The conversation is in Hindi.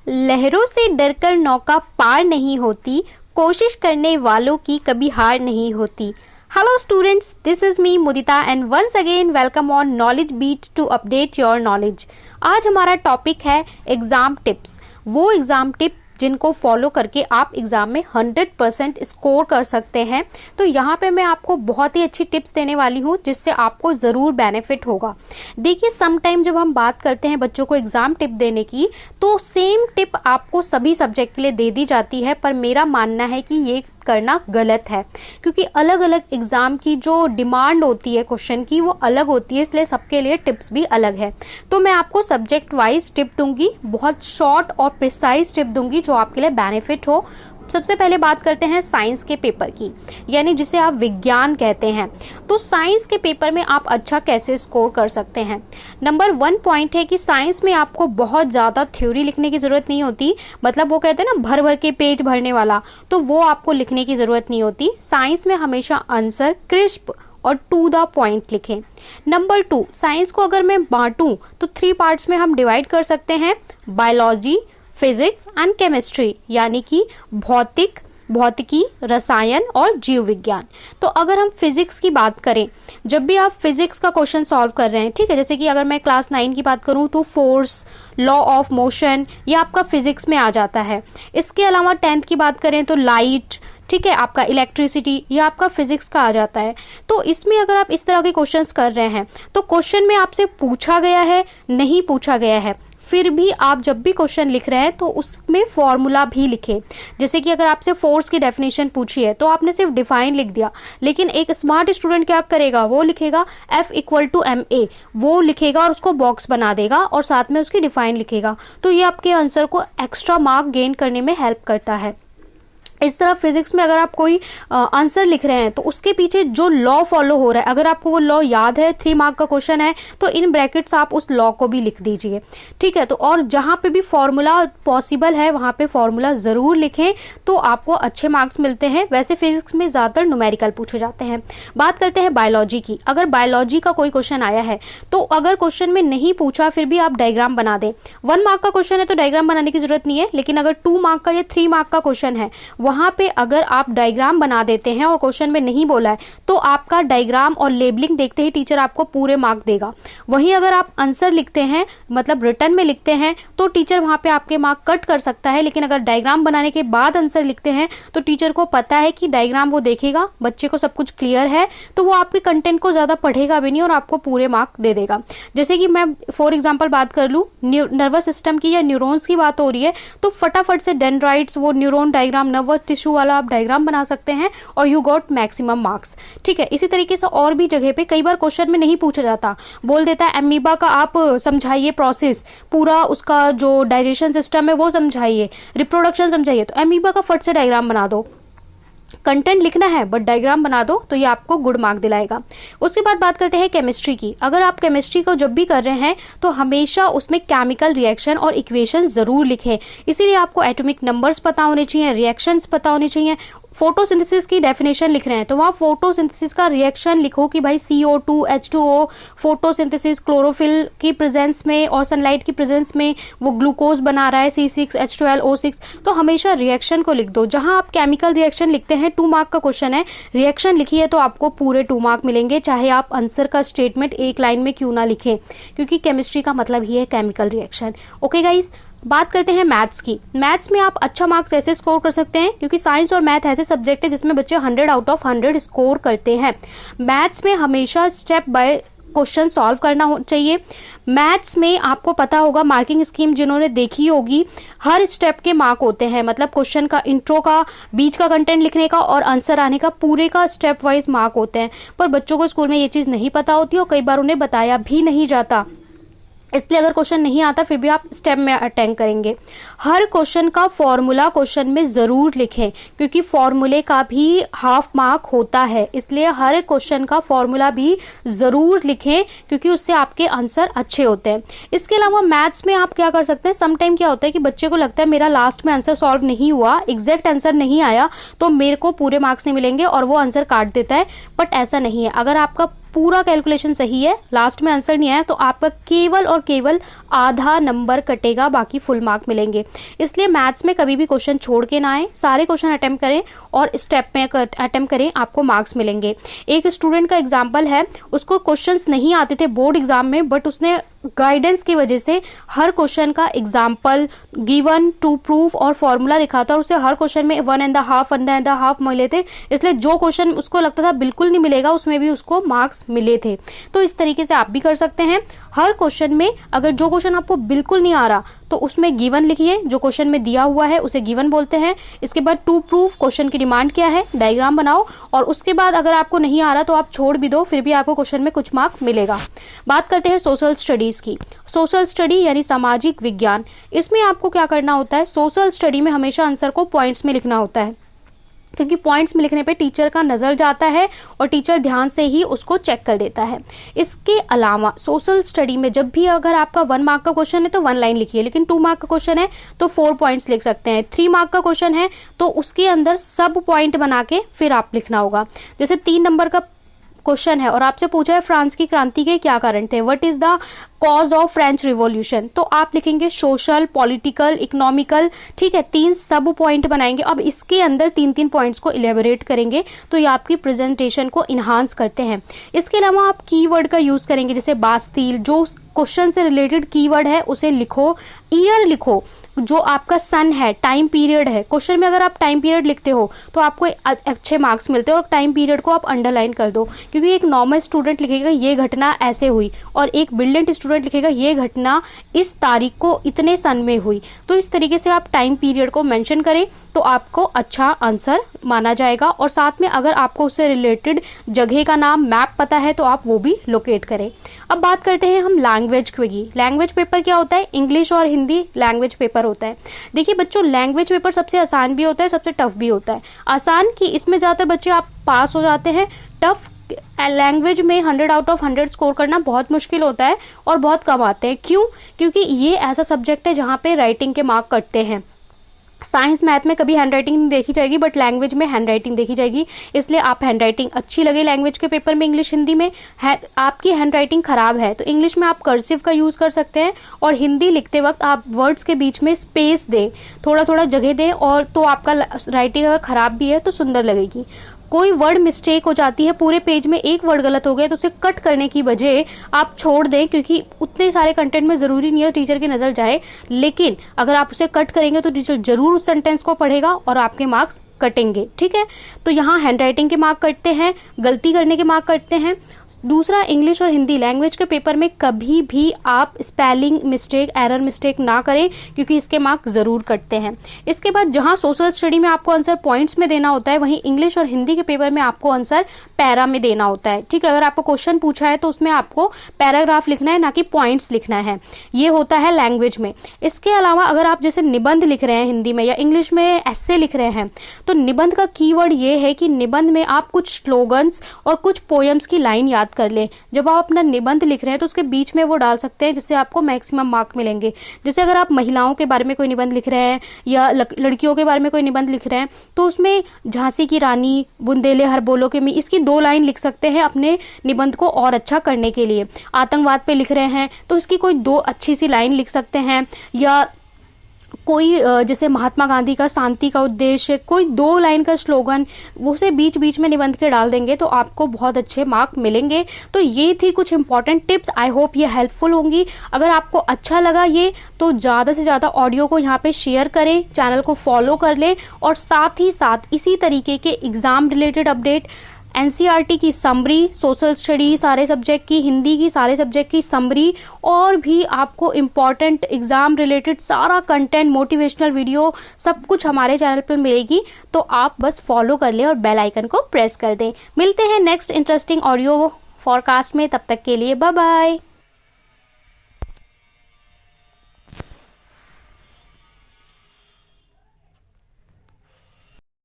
लहरों से डरकर नौका पार नहीं होती, कोशिश करने वालों की कभी हार नहीं होती। Hello students, this is me Mudita and once again welcome on Knowledge Beat to update your knowledge। आज हमारा टॉपिक है एग्ज़ाम टिप्स, वो एग्ज़ाम टिप जिनको फॉलो करके आप एग्ज़ाम में 100% स्कोर कर सकते हैं। तो यहाँ पे मैं आपको बहुत ही अच्छी टिप्स देने वाली हूँ जिससे आपको ज़रूर बेनिफिट होगा। देखिए, सम टाइम जब हम बात करते हैं बच्चों को एग्ज़ाम टिप देने की, तो सेम टिप आपको सभी सब्जेक्ट के लिए दे दी जाती है, पर मेरा मानना है कि ये करना गलत है, क्योंकि अलग अलग एग्ज़ाम की जो डिमांड होती है क्वेश्चन की वो अलग होती है, इसलिए सबके लिए टिप्स भी अलग है। तो मैं आपको सब्जेक्ट वाइज टिप दूंगी, बहुत शॉर्ट और प्रिसाइज टिप दूंगी जो आपके लिए बेनिफिट हो। सबसे पहले बात करते हैं साइंस के पेपर की, यानी जिसे आप विज्ञान कहते हैं। तो साइंस के पेपर में आप अच्छा कैसे स्कोर कर सकते हैं। नंबर 1 पॉइंट है कि साइंस में आपको बहुत ज़्यादा थ्योरी लिखने की ज़रूरत नहीं होती, मतलब वो कहते हैं ना भर भर के पेज भरने वाला, तो वो आपको लिखने की ज़रूरत नहीं होती। साइंस में हमेशा आंसर क्रिस्प और टू द पॉइंट लिखें। नंबर 2, साइंस को अगर मैं बांटूं तो 3 पार्ट्स में हम डिवाइड कर सकते हैं, बायोलॉजी, फिजिक्स एंड केमिस्ट्री, यानी कि भौतिकी, रसायन और जीव विज्ञान। तो अगर हम फिजिक्स की बात करें, जब भी आप फिजिक्स का क्वेश्चन सॉल्व कर रहे हैं, ठीक है, जैसे कि अगर मैं क्लास 9 की बात करूं तो फोर्स, लॉ ऑफ मोशन, ये आपका फिजिक्स में आ जाता है। इसके अलावा 10th की बात करें तो लाइट, ठीक है, आपका इलेक्ट्रिसिटी, ये आपका फिजिक्स का आ जाता है। तो इसमें अगर आप इस तरह के क्वेश्चंस कर रहे हैं तो क्वेश्चन में आपसे पूछा गया है, नहीं पूछा गया है, फिर भी आप जब भी क्वेश्चन लिख रहे हैं तो उसमें फॉर्मूला भी लिखें। जैसे कि अगर आपसे फोर्स की डेफिनेशन पूछी है तो आपने सिर्फ डिफाइन लिख दिया, लेकिन एक स्मार्ट स्टूडेंट क्या करेगा, वो लिखेगा F = ma, वो लिखेगा और उसको बॉक्स बना देगा और साथ में उसकी डिफाइन लिखेगा। तो ये आपके आंसर को एक्स्ट्रा मार्क गेन करने में हेल्प करता है। इस तरह फिजिक्स में अगर आप कोई आंसर लिख रहे हैं तो उसके पीछे जो लॉ फॉलो हो रहा है, अगर आपको वो लॉ याद है, 3 मार्क का क्वेश्चन है, तो इन ब्रैकेट्स आप उस लॉ को भी लिख दीजिए, ठीक है। तो और जहां पे भी फॉर्मूला पॉसिबल है वहां पे फॉर्मूला जरूर लिखें, तो आपको अच्छे मार्क्स मिलते हैं। वैसे फिजिक्स में ज्यादातर न्यूमेरिकल पूछे जाते हैं। बात करते हैं बायोलॉजी की। अगर बायोलॉजी का कोई क्वेश्चन आया है तो अगर क्वेश्चन में नहीं पूछा फिर भी आप डायग्राम बना दें। 1 मार्क का क्वेश्चन है तो डायग्राम बनाने की जरूरत नहीं है, लेकिन अगर 2 मार्क का या 3 मार्क का क्वेश्चन है, वहां पे अगर आप डायग्राम बना देते हैं और क्वेश्चन में नहीं बोला है तो आपका डायग्राम और लेबलिंग देखते ही टीचर आपको पूरे मार्क देगा। वहीं अगर आप आंसर लिखते हैं, मतलब रिटर्न में लिखते हैं, तो टीचर वहां पे आपके मार्क कट कर सकता है। लेकिन अगर डायग्राम बनाने के बाद आंसर लिखते हैं तो टीचर को पता है कि डायग्राम वो देखेगा, बच्चे को सब कुछ क्लियर है, तो वो आपके कंटेंट को ज्यादा पढ़ेगा भी नहीं और आपको पूरे मार्क दे देगा। जैसे कि मैं फॉर एग्जाम्पल बात कर लूँ, नर्वस सिस्टम की या न्यूरॉन्स की बात हो रही है, तो फटाफट से डेंड्राइट्स, वो न्यूरॉन डायग्राम, नर्वस टिश्यू वाला आप डायग्राम बना सकते हैं और यू गॉट मैक्सिमम मार्क्स, ठीक है। इसी तरीके से और भी जगह पे कई बार क्वेश्चन में नहीं पूछा जाता, बोल देता है एमीबा का आप समझाइए प्रोसेस, पूरा उसका जो डाइजेशन सिस्टम है वो समझाइए, रिप्रोडक्शन समझाइए, तो एमीबा का फट से डायग्राम बना दो। कंटेंट लिखना है बट डायग्राम बना दो, तो ये आपको गुड मार्क दिलाएगा। उसके बाद बात करते हैं केमिस्ट्री की। अगर आप केमिस्ट्री को जब भी कर रहे हैं तो हमेशा उसमें केमिकल रिएक्शन और इक्वेशन जरूर लिखें। इसीलिए आपको एटॉमिक नंबर्स पता होने चाहिए, रिएक्शंस पता होने चाहिए। फोटोसिंथेसिस की डेफिनेशन लिख रहे हैं तो वहाँ फोटोसिंथेसिस का रिएक्शन लिखो कि भाई CO2 H2O, फोटोसिंथेसिस क्लोरोफिल की प्रेजेंस में और सनलाइट की प्रेजेंस में वो ग्लूकोज बना रहा है C6H12O6, तो हमेशा रिएक्शन को लिख दो। जहां आप केमिकल रिएक्शन लिखते हैं, 2 मार्क का क्वेश्चन है, रिएक्शन लिखिए तो आपको पूरे 2 मार्क मिलेंगे, चाहे आप आंसर का स्टेटमेंट एक लाइन में क्यों ना लिखें, क्योंकि केमिस्ट्री का मतलब ही है केमिकल रिएक्शन। ओके गाइज, बात करते हैं मैथ्स की। मैथ्स में आप अच्छा मार्क्स ऐसे स्कोर कर सकते हैं, क्योंकि साइंस और मैथ ऐसे सब्जेक्ट है जिसमें बच्चे 100 आउट ऑफ 100 स्कोर करते हैं। मैथ्स में हमेशा स्टेप बाय क्वेश्चन सॉल्व करना चाहिए। मैथ्स में आपको पता होगा, मार्किंग स्कीम जिन्होंने देखी होगी, हर स्टेप के मार्क होते हैं, मतलब क्वेश्चन का इंट्रो का, बीच का कंटेंट लिखने का और आंसर आने का, पूरे का स्टेप वाइज मार्क होते हैं। पर बच्चों को स्कूल में ये चीज़ नहीं पता होती और कई बार उन्हें बताया भी नहीं जाता, इसलिए अगर क्वेश्चन नहीं आता फिर भी आप स्टेप में अटेंड करेंगे। हर क्वेश्चन का फॉर्मूला क्वेश्चन में ज़रूर लिखें, क्योंकि फॉर्मूले का भी हाफ मार्क होता है, इसलिए हर क्वेश्चन का फॉर्मूला भी ज़रूर लिखें, क्योंकि उससे आपके आंसर अच्छे होते हैं। इसके अलावा मैथ्स में आप क्या कर सकते हैं, समटाइम क्या होता है कि बच्चे को लगता है मेरा लास्ट में आंसर सॉल्व नहीं हुआ, एग्जैक्ट आंसर नहीं आया, तो मेरे को पूरे मार्क्स नहीं मिलेंगे और वो आंसर काट देता है। बट ऐसा नहीं है, अगर आपका पूरा कैलकुलेशन सही है, लास्ट में आंसर नहीं आया तो आपका केवल और केवल आधा नंबर कटेगा, बाकी फुल मार्क मिलेंगे। इसलिए मैथ्स में कभी भी क्वेश्चन छोड़ के ना आए, सारे क्वेश्चन अटेम्प्ट करें और स्टेप में अटेम्प्ट करें, आपको मार्क्स मिलेंगे। एक स्टूडेंट का एग्जाम्पल है, उसको क्वेश्चंस नहीं आते थे बोर्ड एग्जाम में, बट उसने गाइडेंस की वजह से हर क्वेश्चन का एग्जाम्पल गिवन टू प्रूफ और फॉर्मूला लिखा था, और उसे हर क्वेश्चन में 1.5 मिले थे। इसलिए जो क्वेश्चन उसको लगता था बिल्कुल नहीं मिलेगा, उसमें भी उसको मार्क्स मिले थे। तो इस तरीके से आप भी कर सकते हैं। हर क्वेश्चन में अगर जो क्वेश्चन आपको बिल्कुल नहीं आ रहा तो उसमें गिवन लिखिए, जो क्वेश्चन में दिया हुआ है उसे गिवन बोलते हैं। इसके बाद टू प्रूफ, क्वेश्चन की डिमांड क्या है, डायग्राम बनाओ, और उसके बाद अगर आपको नहीं आ रहा तो आप छोड़ भी दो, फिर भी आपको क्वेश्चन में कुछ मार्क मिलेगा। बात करते हैं सोशल स्टडीज की। सोशल स्टडी यानी सामाजिक विज्ञान, इसमें आपको क्या करना होता है, सोशल स्टडी में हमेशा आंसर को पॉइंट्स में लिखना होता है, क्योंकि पॉइंट्स में लिखने पे टीचर का नजर जाता है और टीचर ध्यान से ही उसको चेक कर देता है। इसके अलावा सोशल स्टडी में जब भी अगर आपका 1 मार्क का क्वेश्चन है तो 1 लाइन लिखिए, लेकिन 2 मार्क का क्वेश्चन है तो 4 पॉइंट्स लिख सकते हैं। 3 मार्क का क्वेश्चन है तो उसके अंदर सब पॉइंट बना के फिर आप लिखना होगा। जैसे 3 नंबर का क्वेश्चन है और आपसे पूछा है फ्रांस की क्रांति के क्या कारण थे, what is the cause of French revolution, तो आप लिखेंगे सोशल, पॉलिटिकल, इकोनॉमिकल, ठीक है। 3 सब पॉइंट बनाएंगे। अब इसके अंदर 3-3 पॉइंट्स को इलेबोरेट करेंगे, तो ये आपकी प्रेजेंटेशन को इन्हांस करते हैं। इसके अलावा आप कीवर्ड का यूज करेंगे, जैसे बास्तील, जो क्वेश्चन से रिलेटेड कीवर्ड है उसे लिखो। ईयर लिखो, जो आपका सन है, टाइम पीरियड है, क्वेश्चन में अगर आप टाइम पीरियड लिखते हो तो आपको अच्छे मार्क्स मिलते हैं, और टाइम पीरियड को आप अंडरलाइन कर दो, क्योंकि एक नॉर्मल स्टूडेंट लिखेगा ये घटना ऐसे हुई, और एक ब्रिलियंट स्टूडेंट लिखेगा ये घटना इस तारीख को इतने सन में हुई। तो इस तरीके से आप टाइम पीरियड को मेंशन करें तो आपको अच्छा आंसर माना जाएगा, और साथ में अगर आपको उससे रिलेटेड जगह का नाम, मैप पता है तो आप वो भी लोकेट करें। अब बात करते हैं हम लैंग्वेज की। लैंग्वेज पेपर क्या होता है, इंग्लिश और हिंदी लैंग्वेज पेपर होता है। देखिए बच्चों, लैंग्वेज पेपर सबसे आसान भी होता है, सबसे टफ भी होता है। आसान की इसमें ज्यादातर बच्चे आप पास हो जाते हैं, टफ लैंग्वेज में 100 आउट ऑफ 100 स्कोर करना बहुत मुश्किल होता है और बहुत कम आते हैं। क्यों? क्योंकि ये ऐसा सब्जेक्ट है जहाँ पे राइटिंग के मार्क कटते हैं। साइंस मैथ में कभी हैंडराइटिंग नहीं देखी जाएगी, बट लैंग्वेज में हैंडराइटिंग देखी जाएगी। इसलिए आप हैंडराइटिंग अच्छी लगे लैंग्वेज के पेपर में, इंग्लिश हिंदी में आपकी हैंडराइटिंग खराब है तो इंग्लिश में आप कर्सिव का यूज कर सकते हैं, और हिंदी लिखते वक्त आप वर्ड्स के बीच में स्पेस दें, थोड़ा थोड़ा जगह दें, और तो आपका राइटिंग अगर खराब भी है तो सुंदर लगेगी। कोई वर्ड मिस्टेक हो जाती है, पूरे पेज में एक वर्ड गलत हो गया तो उसे कट करने की बजाय आप छोड़ दें, क्योंकि उतने सारे कंटेंट में जरूरी नहीं है टीचर की नजर जाए, लेकिन अगर आप उसे कट करेंगे तो टीचर जरूर उस सेंटेंस को पढ़ेगा और आपके मार्क्स कटेंगे, ठीक है। तो यहाँ हैंडराइटिंग के मार्क कटते हैं, गलती करने के मार्क कटते हैं। दूसरा, इंग्लिश और हिंदी लैंग्वेज के पेपर में कभी भी आप स्पेलिंग मिस्टेक, एरर मिस्टेक ना करें, क्योंकि इसके मार्क जरूर कटते हैं। इसके बाद जहां सोशल स्टडी में आपको आंसर पॉइंट्स में देना होता है, वहीं इंग्लिश और हिंदी के पेपर में आपको आंसर पैरा में देना होता है, ठीक है। अगर आपको क्वेश्चन पूछा है तो उसमें आपको पैराग्राफ लिखना है, ना कि पॉइंट्स लिखना है। ये होता है लैंग्वेज में। इसके अलावा अगर आप जैसे निबंध लिख रहे हैं हिंदी में, या इंग्लिश में एस्से लिख रहे हैं, तो निबंध का कीवर्ड ये है कि निबंध में आप कुछ स्लोगन्स और कुछ पोएम्स की लाइन याद कर लें। जब आप अपना निबंध लिख रहे हैं तो उसके बीच में वो डाल सकते हैं, जिससे आपको मैक्सिमम मार्क मिलेंगे। जैसे अगर आप महिलाओं के बारे में कोई निबंध लिख रहे हैं या लड़कियों के बारे में कोई निबंध लिख रहे हैं, तो उसमें झांसी की रानी, बुंदेले हर बोलो के में, इसकी 2 लाइन लिख सकते हैं अपने निबंध को और अच्छा करने के लिए। आतंकवाद पे लिख रहे हैं तो उसकी कोई 2 अच्छी सी लाइन लिख सकते हैं, या कोई जैसे महात्मा गांधी का शांति का उद्देश्य, कोई 2 लाइन का स्लोगन, वो से बीच बीच में निबंध के डाल देंगे तो आपको बहुत अच्छे मार्क मिलेंगे। तो ये थी कुछ इंपॉर्टेंट टिप्स। आई होप ये हेल्पफुल होंगी। अगर आपको अच्छा लगा ये, तो ज़्यादा से ज़्यादा ऑडियो को यहाँ पे शेयर करें, चैनल को फॉलो कर लें, और साथ ही साथ इसी तरीके के एग्जाम रिलेटेड अपडेट, एनसीईआरटी की समरी, सोशल स्टडी सारे सब्जेक्ट की, हिंदी की सारे सब्जेक्ट की समरी, और भी आपको इम्पॉर्टेंट एग्जाम रिलेटेड सारा कंटेंट, मोटिवेशनल वीडियो, सब कुछ हमारे चैनल पर मिलेगी। तो आप बस फॉलो कर लें और बेल आइकन को प्रेस कर दें। मिलते हैं नेक्स्ट इंटरेस्टिंग ऑडियो फॉरकास्ट में, तब तक के लिए बाय बाय।